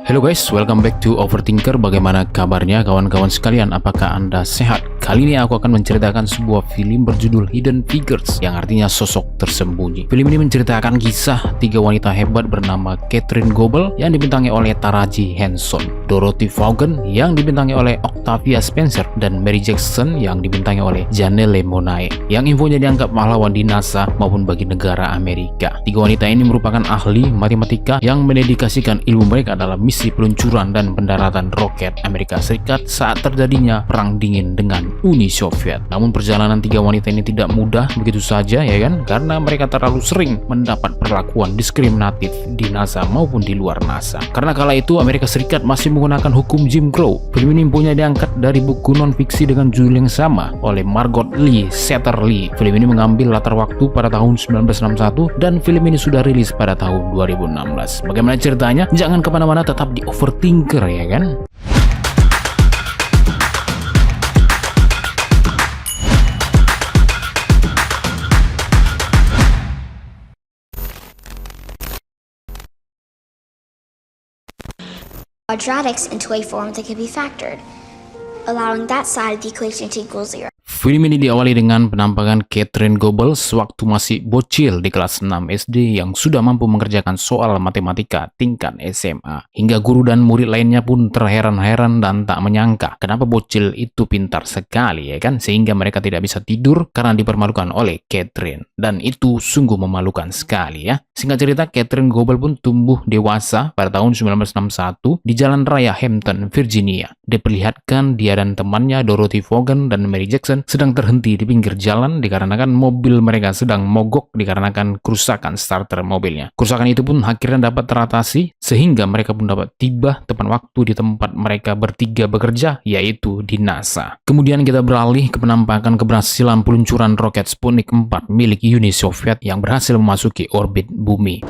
Halo guys, welcome back to Overthinker. Bagaimana kabarnya kawan-kawan sekalian? Apakah Anda sehat? Kali ini aku akan menceritakan sebuah film berjudul Hidden Figures, yang artinya sosok tersembunyi. Film ini menceritakan kisah tiga wanita hebat bernama Katherine Goebel yang dibintangi oleh Taraji Henson, Dorothy Vaughan yang dibintangi oleh Octavia Spencer, dan Mary Jackson yang dibintangi oleh Janelle Monáe, yang infonya dianggap pahlawan di NASA maupun bagi negara Amerika. Tiga wanita ini merupakan ahli matematika yang mendedikasikan ilmu mereka dalam misi peluncuran dan pendaratan roket Amerika Serikat saat terjadinya Perang Dingin dengan Uni Soviet. Namun perjalanan tiga wanita ini tidak mudah begitu saja, ya kan? Karena mereka terlalu sering mendapat perlakuan diskriminatif di NASA maupun di luar NASA. Karena kala itu Amerika Serikat masih menggunakan hukum Jim Crow. Film ini punya diangkat dari buku non-fiksi dengan judul yang sama oleh Margot Lee Satterley. Film ini mengambil latar waktu pada tahun 1961 dan film ini sudah rilis pada tahun 2016. Bagaimana ceritanya? Jangan kemana-mana, tetap di Overthinker, ya kan? Quadratics into a form that can be factored, allowing that side of the equation to equal 0. Film ini diawali dengan penampakan Katherine Goebel sewaktu masih bocil di kelas 6 SD yang sudah mampu mengerjakan soal matematika tingkat SMA. Hingga guru dan murid lainnya pun terheran-heran dan tak menyangka kenapa bocil itu pintar sekali, ya kan? Sehingga mereka tidak bisa tidur karena dipermalukan oleh Katherine. Dan itu sungguh memalukan sekali, ya. Singkat cerita, Katherine Goebel pun tumbuh dewasa pada tahun 1961 di Jalan Raya Hampton, Virginia. Diperlihatkan dia dan temannya Dorothy Vaughan dan Mary Jackson sedang terhenti di pinggir jalan dikarenakan mobil mereka sedang mogok dikarenakan kerusakan starter mobilnya. Kerusakan itu pun akhirnya dapat teratasi sehingga mereka pun dapat tiba tepat waktu di tempat mereka bertiga bekerja, yaitu di NASA. Kemudian kita beralih ke penampakan keberhasilan peluncuran roket Sputnik 4 milik Uni Soviet yang berhasil memasuki orbit bumi.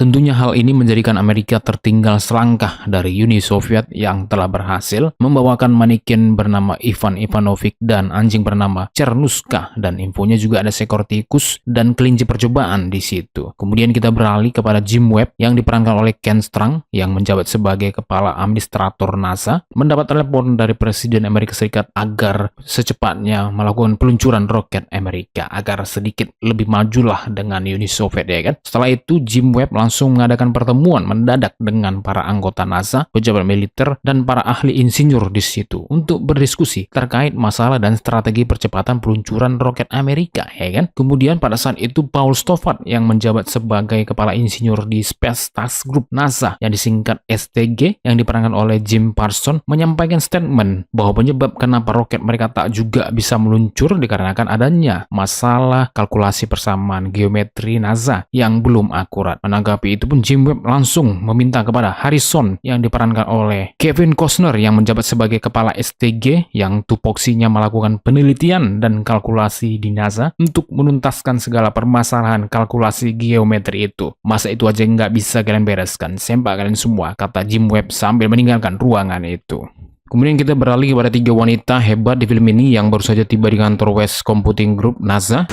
Tentunya hal ini menjadikan Amerika tertinggal selangkah dari Uni Soviet yang telah berhasil membawakan maniken bernama Ivan Ivanovich dan anjing bernama Chernushka, dan infonya juga ada seekor tikus dan kelinci percobaan di situ. Kemudian kita beralih kepada Jim Webb yang diperankan oleh Ken Strang yang menjabat sebagai kepala administrator NASA, mendapat telepon dari Presiden Amerika Serikat agar secepatnya melakukan peluncuran roket Amerika agar sedikit lebih majulah dengan Uni Soviet, ya kan? Setelah itu Jim Webb langsung mengadakan pertemuan mendadak dengan para anggota NASA, pejabat militer, dan para ahli insinyur di situ untuk berdiskusi terkait masalah dan strategi percepatan peluncuran roket Amerika, ya kan? Kemudian pada saat itu Paul Stoffart yang menjabat sebagai kepala insinyur di Space Task Group NASA yang disingkat STG yang diperankan oleh Jim Parsons menyampaikan statement bahwa penyebab kenapa roket mereka tak juga bisa meluncur dikarenakan adanya masalah kalkulasi persamaan geometri NASA yang belum akurat. Menanggapi itu pun Jim Webb langsung meminta kepada Harrison yang diperankan oleh Kevin Costner yang menjabat sebagai kepala STG yang tupoksinya melakukan penelitian dan kalkulasi di NASA untuk menuntaskan segala permasalahan kalkulasi geometri itu. Masa itu aja nggak bisa kalian bereskan? Sempak kalian semua, kata Jim Webb sambil meninggalkan ruangan itu. Kemudian kita beralih kepada tiga wanita hebat di film ini yang baru saja tiba di kantor West Computing Group NASA.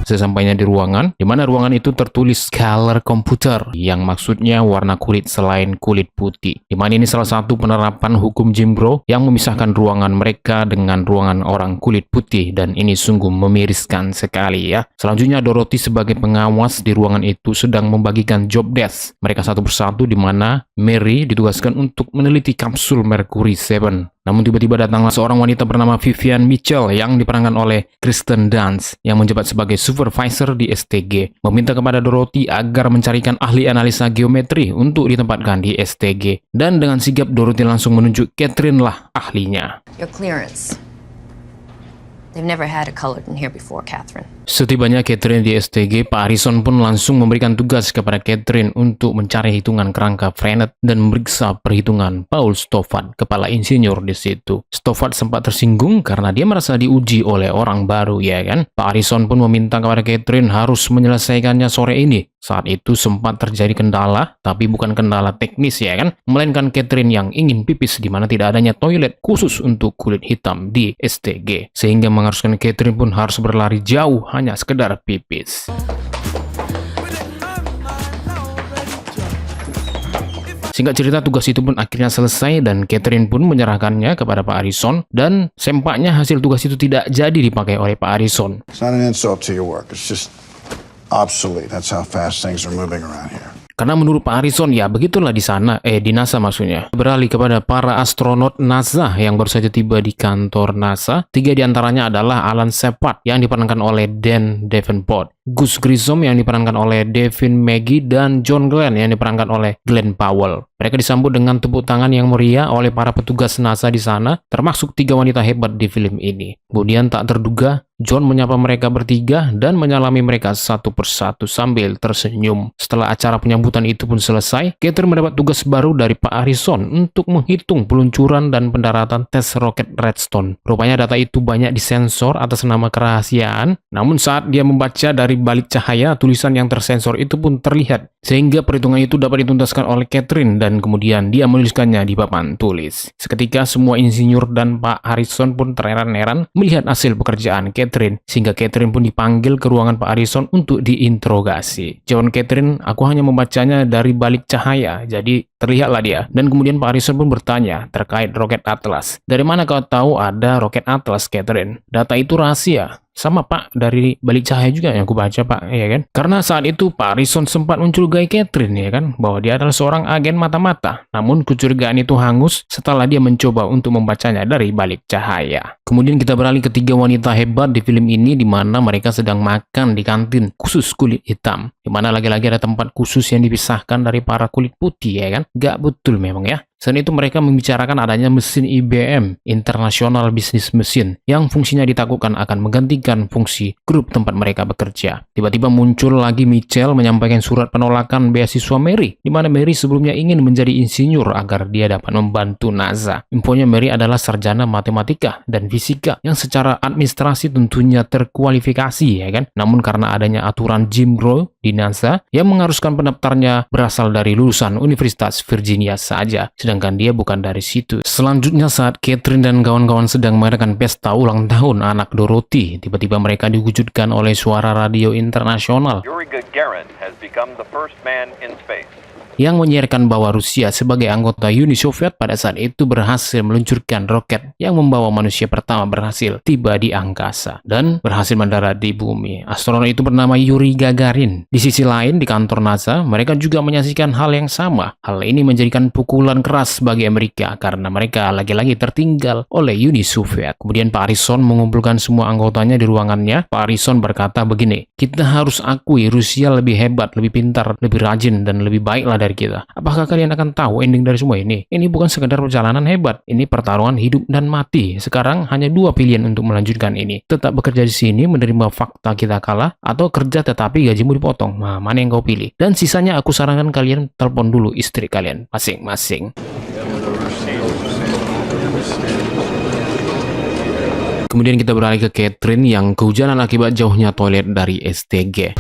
Sesampainya di ruangan, di mana ruangan itu tertulis color computer, yang maksudnya warna kulit selain kulit putih. Di mana ini salah satu penerapan hukum Jim Crow yang memisahkan ruangan mereka dengan ruangan orang kulit putih, dan ini sungguh memiriskan sekali, ya. Selanjutnya Dorothy sebagai pengawas di ruangan itu sedang membagikan job desk mereka satu persatu, di mana Mary ditugaskan untuk meneliti kapsul Mercury 7. Namun tiba-tiba datanglah seorang wanita bernama Vivian Mitchell yang diperankan oleh Kristen Dunst yang menjabat sebagai supervisor di STG, meminta kepada Dorothy agar mencarikan ahli analisa geometri untuk ditempatkan di STG. Dan dengan sigap Dorothy langsung menunjuk Katherine lah ahlinya. Your clearance. They've never had it colored in here before, Catherine. Setibanya Katherine di STG, Pak Harrison pun langsung memberikan tugas kepada Katherine untuk mencari hitungan kerangka Frenet dan memeriksa perhitungan Paul Stoffart, kepala insinyur di situ. Stoffart sempat tersinggung karena dia merasa diuji oleh orang baru, ya kan? Pak Harrison pun meminta kepada Katherine harus menyelesaikannya sore ini. Saat itu sempat terjadi kendala, tapi bukan kendala teknis, ya kan? Melainkan Katherine yang ingin pipis di mana tidak adanya toilet khusus untuk kulit hitam di STG, sehingga mengharuskan Katherine pun harus berlari jauh hanya sekedar pipis. Singkat cerita, tugas itu pun akhirnya selesai dan Catherine pun menyerahkannya kepada Pak Harrison, dan sempaknya hasil tugas itu tidak jadi dipakai oleh Pak Harrison. It's not an insult to your work. It's just obsolete. That's how fast things are moving around here. Karena menurut Pak Harrison, ya begitulah di sana, di NASA maksudnya. Beralih kepada para astronot NASA yang baru saja tiba di kantor NASA. 3 diantaranya adalah Alan Shepard yang diperankan oleh Dan Davenport, Gus Grissom yang diperankan oleh Devin Maggie, dan John Glenn yang diperankan oleh Glenn Powell. Mereka disambut dengan tepuk tangan yang meriah oleh para petugas NASA di sana, termasuk 3 wanita hebat di film ini. Kemudian tak terduga, John menyapa mereka bertiga dan menyalami mereka satu persatu sambil tersenyum. Setelah acara penyambutan itu pun selesai, Catherine mendapat tugas baru dari Pak Harrison untuk menghitung peluncuran dan pendaratan tes roket Redstone. Rupanya data itu banyak disensor atas nama kerahasiaan, namun saat dia membaca dari balik cahaya, tulisan yang tersensor itu pun terlihat, sehingga perhitungan itu dapat dituntaskan oleh Catherine dan kemudian dia menuliskannya di papan tulis. Seketika semua insinyur dan Pak Harrison pun terheran-heran melihat hasil pekerjaan Catherine, sehingga Catherine pun dipanggil ke ruangan Pak Harrison untuk diinterogasi. Jawab Catherine, aku hanya membacanya dari balik cahaya, jadi terlihatlah dia. Dan kemudian Pak Harrison pun bertanya terkait roket Atlas. Dari mana kau tahu ada roket Atlas, Catherine? Data itu rahasia. Sama Pak, dari balik cahaya juga yang aku baca Pak, ya kan? Karena saat itu Pak Harrison sempat mencurigai Catherine, ya kan? Bahwa dia adalah seorang agen mata-mata. Namun kecurigaan itu hangus setelah dia mencoba untuk membacanya dari balik cahaya. Kemudian kita beralih ke 3 wanita hebat di film ini, di mana mereka sedang makan di kantin khusus kulit hitam. Di mana lagi-lagi ada tempat khusus yang dipisahkan dari para kulit putih, ya kan? Gak betul memang ya. Selain itu mereka membicarakan adanya mesin IBM, International Business Machine, yang fungsinya ditakutkan akan menggantikan fungsi grup tempat mereka bekerja. Tiba-tiba muncul lagi Mitchell menyampaikan surat penolakan beasiswa Mary, di mana Mary sebelumnya ingin menjadi insinyur agar dia dapat membantu NASA. Infonya Mary adalah sarjana matematika dan fisika yang secara administrasi tentunya terkualifikasi, ya kan? Namun karena adanya aturan Jim Crow di NASA yang mengharuskan pendaftarnya berasal dari lulusan Universitas Virginia saja, sedangkan dia bukan dari situ. Selanjutnya saat Catherine dan kawan-kawan sedang mengadakan pesta ulang tahun anak Dorothy, tiba-tiba mereka diwujudkan oleh suara radio internasional Yuri Gagarin has become the first man in space. yang menyiarkan bahwa Rusia sebagai anggota Uni Soviet pada saat itu berhasil meluncurkan roket yang membawa manusia pertama berhasil tiba di angkasa dan berhasil mendarat di bumi. Astronot itu bernama Yuri Gagarin. Di sisi lain, di kantor NASA, mereka juga menyaksikan hal yang sama. Hal ini menjadikan pukulan keras bagi Amerika karena mereka lagi-lagi tertinggal oleh Uni Soviet. Kemudian Pak Harrison mengumpulkan semua anggotanya di ruangannya. Pak Harrison berkata begini, kita harus akui Rusia lebih hebat, lebih pintar, lebih rajin, dan lebih baiklah dari kita. Apakah kalian akan tahu ending dari semua ini? Ini bukan sekedar perjalanan hebat, ini pertarungan hidup dan mati. Sekarang hanya 2 pilihan untuk melanjutkan ini. Tetap bekerja di sini, menerima fakta kita kalah, atau kerja tetapi gajimu dipotong. Nah, mana yang kau pilih? Dan sisanya aku sarankan kalian telepon dulu istri kalian masing-masing. Kemudian kita beralih ke Catherine yang kehujanan akibat jauhnya toilet dari STG.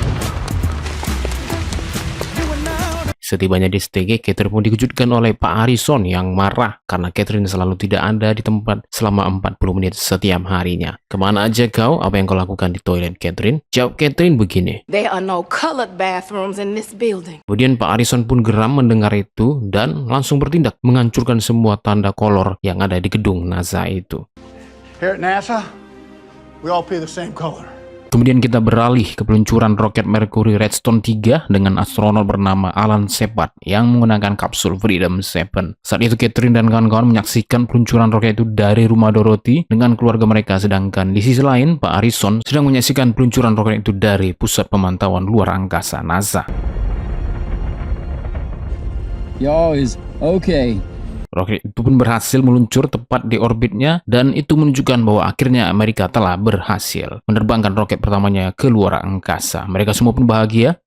Setibanya di STG, Catherine pun dikejutkan oleh Pak Harrison yang marah karena Catherine selalu tidak ada di tempat selama 40 menit setiap harinya. Kemana aja kau? Apa yang kau lakukan di toilet, Catherine? Jawab Catherine begini. There are no colored bathrooms in this building. Kemudian Pak Harrison pun geram mendengar itu dan langsung bertindak menghancurkan semua tanda kolor yang ada di gedung NASA itu. Here at NASA, we all pay the same color. Kemudian kita beralih ke peluncuran roket Mercury Redstone 3 dengan astronot bernama Alan Shepard yang menggunakan kapsul Freedom 7. Saat itu Catherine dan kawan-kawan menyaksikan peluncuran roket itu dari rumah Dorothy dengan keluarga mereka, sedangkan di sisi lain Pak Harrison sedang menyaksikan peluncuran roket itu dari pusat pemantauan luar angkasa NASA. Y'all is okay. Roket itu pun berhasil meluncur tepat di orbitnya dan itu menunjukkan bahwa akhirnya Amerika telah berhasil menerbangkan roket pertamanya ke luar angkasa. Mereka semua pun bahagia.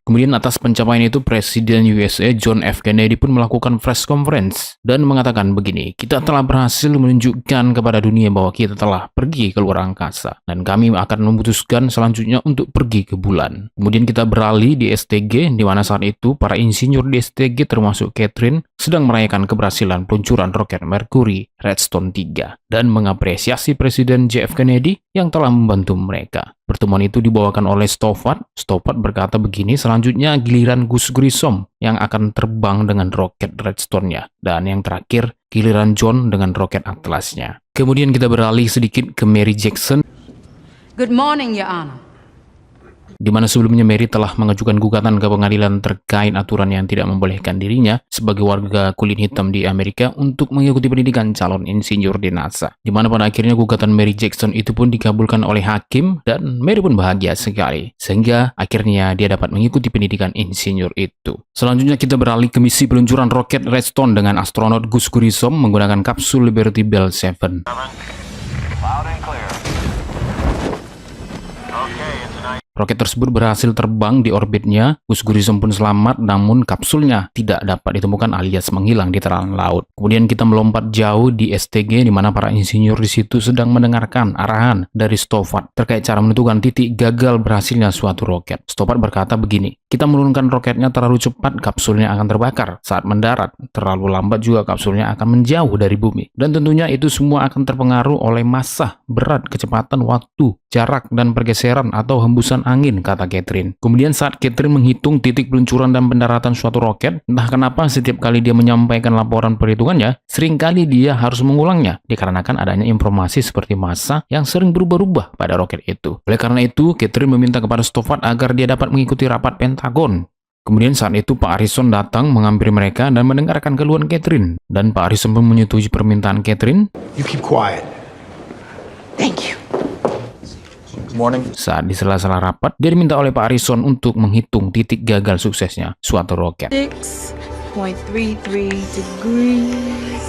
Kemudian atas pencapaian itu Presiden USA John F. Kennedy pun melakukan press conference dan mengatakan begini, kita telah berhasil menunjukkan kepada dunia bahwa kita telah pergi ke luar angkasa dan kami akan memutuskan selanjutnya untuk pergi ke bulan. Kemudian kita beralih di STG di mana saat itu para insinyur di STG termasuk Catherine sedang merayakan keberhasilan peluncuran roket Mercury Redstone 3 dan mengapresiasi Presiden JF Kennedy yang telah membantu mereka. Pertemuan itu dibawakan oleh Stoffard. Stoffard berkata begini, selanjutnya giliran Gus Grissom yang akan terbang dengan roket Redstone-nya. Dan yang terakhir, giliran John dengan roket Atlas-nya. Kemudian kita beralih sedikit ke Mary Jackson, Good morning, Your Honor. di mana sebelumnya Mary telah mengajukan gugatan ke pengadilan terkait aturan yang tidak membolehkan dirinya sebagai warga kulit hitam di Amerika untuk mengikuti pendidikan calon insinyur di NASA. Di mana pada akhirnya gugatan Mary Jackson itu pun dikabulkan oleh hakim dan Mary pun bahagia sekali. Sehingga akhirnya dia dapat mengikuti pendidikan insinyur itu. Selanjutnya kita beralih ke misi peluncuran roket Redstone dengan astronot Gus Grissom menggunakan kapsul Liberty Bell 7. Loud and clear. Okay, it's a nice. Roket tersebut berhasil terbang di orbitnya. Gus Grissom pun selamat, namun kapsulnya tidak dapat ditemukan alias menghilang di telangan laut. Kemudian kita melompat jauh di STG, di mana para insinyur di situ sedang mendengarkan arahan dari Stoffard terkait cara menentukan titik gagal berhasilnya suatu roket. Stoffard berkata begini, kita menurunkan roketnya terlalu cepat, kapsulnya akan terbakar. Saat mendarat, terlalu lambat juga kapsulnya akan menjauh dari bumi. Dan tentunya itu semua akan terpengaruh oleh massa, berat, kecepatan, waktu, jarak, dan pergeseran atau hembusan angin, kata Catherine. Kemudian saat Catherine menghitung titik peluncuran dan pendaratan suatu roket, entah kenapa setiap kali dia menyampaikan laporan perhitungannya, seringkali dia harus mengulangnya, dikarenakan adanya informasi seperti massa yang sering berubah-ubah pada roket itu. Oleh karena itu, Catherine meminta kepada Stoffard agar dia dapat mengikuti rapat Pentagon. Kemudian saat itu Pak Harrison datang menghampiri mereka dan mendengarkan keluhan Catherine. Dan Pak Harrison pun menyetujui permintaan Catherine. You keep quiet. Thank you. Saat di sela-sela rapat, dia diminta oleh Pak Harrison untuk menghitung titik gagal suksesnya suatu roket. 6.33 degrees.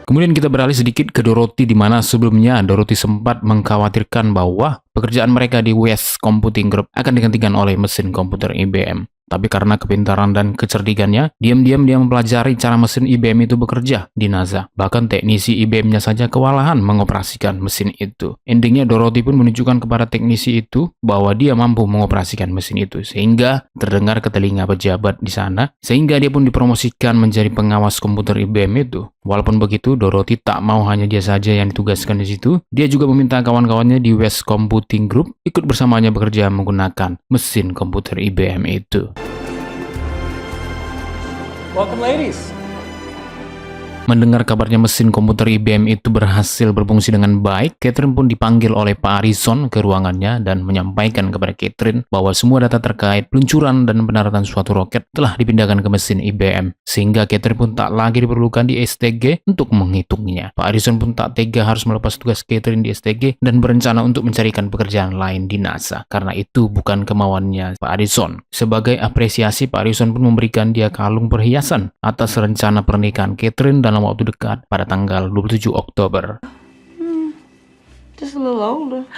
Kemudian kita beralih sedikit ke Dorothy, di mana sebelumnya Dorothy sempat mengkhawatirkan bahwa pekerjaan mereka di West Computing Group akan digantikan oleh mesin komputer IBM. Tapi karena kepintaran dan kecerdikannya, diam-diam dia mempelajari cara mesin IBM itu bekerja di NASA. Bahkan teknisi IBM-nya saja kewalahan mengoperasikan mesin itu. Endingnya Dorothy pun menunjukkan kepada teknisi itu bahwa dia mampu mengoperasikan mesin itu. Sehingga terdengar ke telinga pejabat di sana. Sehingga dia pun dipromosikan menjadi pengawas komputer IBM itu. Walaupun begitu, Dorothy tak mau hanya dia saja yang ditugaskan di situ. Dia juga meminta kawan-kawannya di West Computing Group ikut bersamanya bekerja menggunakan mesin komputer IBM itu. Welcome, ladies. Mendengar kabarnya mesin komputer IBM itu berhasil berfungsi dengan baik, Catherine pun dipanggil oleh Pak Harrison ke ruangannya dan menyampaikan kepada Catherine bahwa semua data terkait peluncuran dan pendaratan suatu roket telah dipindahkan ke mesin IBM, sehingga Catherine pun tak lagi diperlukan di STG untuk menghitungnya. Pak Harrison pun tak tega harus melepas tugas Catherine di STG dan berencana untuk mencarikan pekerjaan lain di NASA, karena itu bukan kemauannya Pak Harrison. Sebagai apresiasi, Pak Harrison pun memberikan dia kalung perhiasan atas rencana pernikahan Catherine dalam waktu dekat pada tanggal 27 Oktober. Just a little older.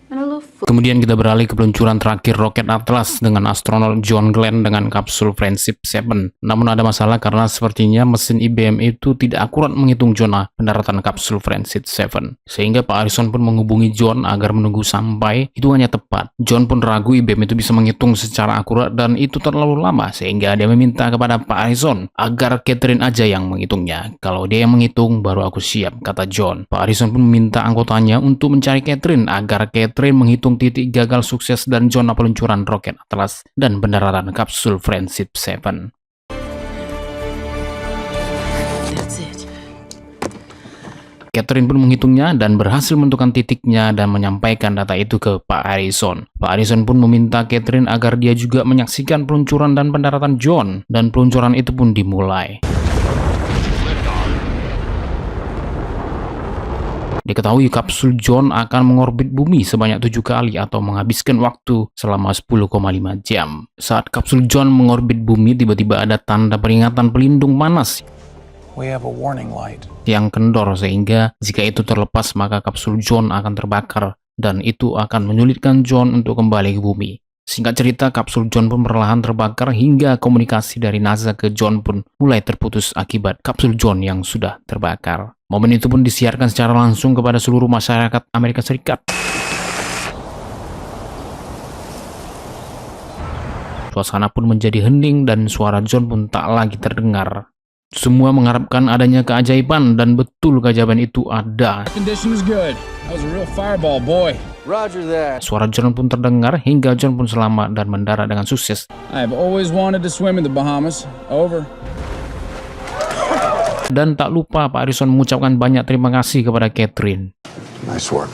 And a little Kemudian kita beralih ke peluncuran terakhir roket Atlas dengan astronot John Glenn dengan kapsul Friendship 7. Namun ada masalah karena sepertinya mesin IBM itu tidak akurat menghitung zona pendaratan kapsul Friendship 7. Sehingga Pak Harrison pun menghubungi John agar menunggu sampai hitungannya tepat. John pun ragu IBM itu bisa menghitung secara akurat dan itu terlalu lama, sehingga dia meminta kepada Pak Harrison agar Catherine aja yang menghitungnya. Kalau dia yang menghitung, baru aku siap, kata John. Pak Harrison pun meminta anggotanya untuk mencari Catherine agar Catherine menghitung titik gagal sukses dan zona peluncuran roket Atlas dan pendaratan kapsul Friendship 7. That's it. Catherine pun menghitungnya dan berhasil menentukan titiknya dan menyampaikan data itu ke Pak Harrison. Pak Harrison pun meminta Catherine agar dia juga menyaksikan peluncuran dan pendaratan John, dan peluncuran itu pun dimulai. Diketahui kapsul John akan mengorbit bumi sebanyak 7 kali atau menghabiskan waktu selama 10,5 jam. Saat kapsul John mengorbit bumi, tiba-tiba ada tanda peringatan pelindung panas We have a warning light. yang kendor, sehingga jika itu terlepas maka kapsul John akan terbakar dan itu akan menyulitkan John untuk kembali ke bumi. Singkat cerita, kapsul John pun perlahan terbakar hingga komunikasi dari NASA ke John pun mulai terputus akibat kapsul John yang sudah terbakar. Momen itu pun disiarkan secara langsung kepada seluruh masyarakat Amerika Serikat. Suasana pun menjadi hening dan suara John pun tak lagi terdengar. Semua mengharapkan adanya keajaiban, dan betul keajaiban itu ada. Condition is good. That was a real fireball, boy. Suara John pun terdengar hingga John pun selamat dan mendarat dengan sukses. I have always wanted to swim in the Bahamas. Over. Dan tak lupa Pak Harrison mengucapkan banyak terima kasih kepada Catherine. Nice work.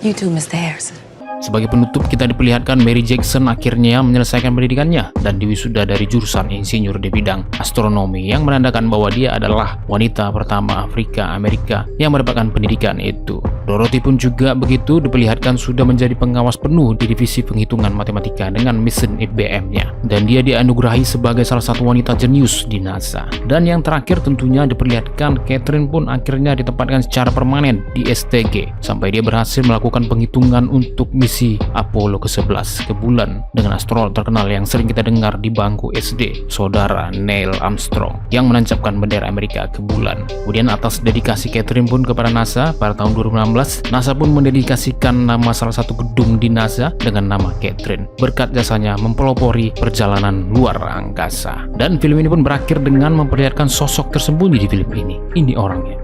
You too, Mr. Harrison. Sebagai penutup, kita diperlihatkan Mary Jackson akhirnya menyelesaikan pendidikannya dan diwisuda dari jurusan insinyur di bidang astronomi, yang menandakan bahwa dia adalah wanita pertama Afrika Amerika yang mendapatkan pendidikan itu. Dorothy pun juga begitu, diperlihatkan sudah menjadi pengawas penuh di divisi penghitungan matematika dengan mesin IBM-nya, dan dia dianugerahi sebagai salah satu wanita jenius di NASA. Dan yang terakhir tentunya diperlihatkan Catherine pun akhirnya ditempatkan secara permanen di STG sampai dia berhasil melakukan penghitungan untuk misi Apollo ke-11 ke bulan dengan astronot terkenal yang sering kita dengar di bangku SD, saudara Neil Armstrong, yang menancapkan bendera Amerika ke bulan. Kemudian atas dedikasi Catherine pun kepada NASA pada tahun 2016, NASA pun mendedikasikan nama salah satu gedung di NASA dengan nama Catherine, berkat jasanya mempelopori perjalanan luar angkasa. Dan film ini pun berakhir dengan memperlihatkan sosok tersembunyi di film ini. Ini orangnya.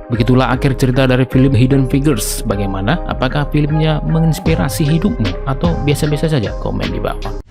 Begitulah akhir cerita dari film Hidden Figures. Bagaimana? Apakah filmnya menginspirasi hidupmu atau biasa-biasa saja? Komen di bawah.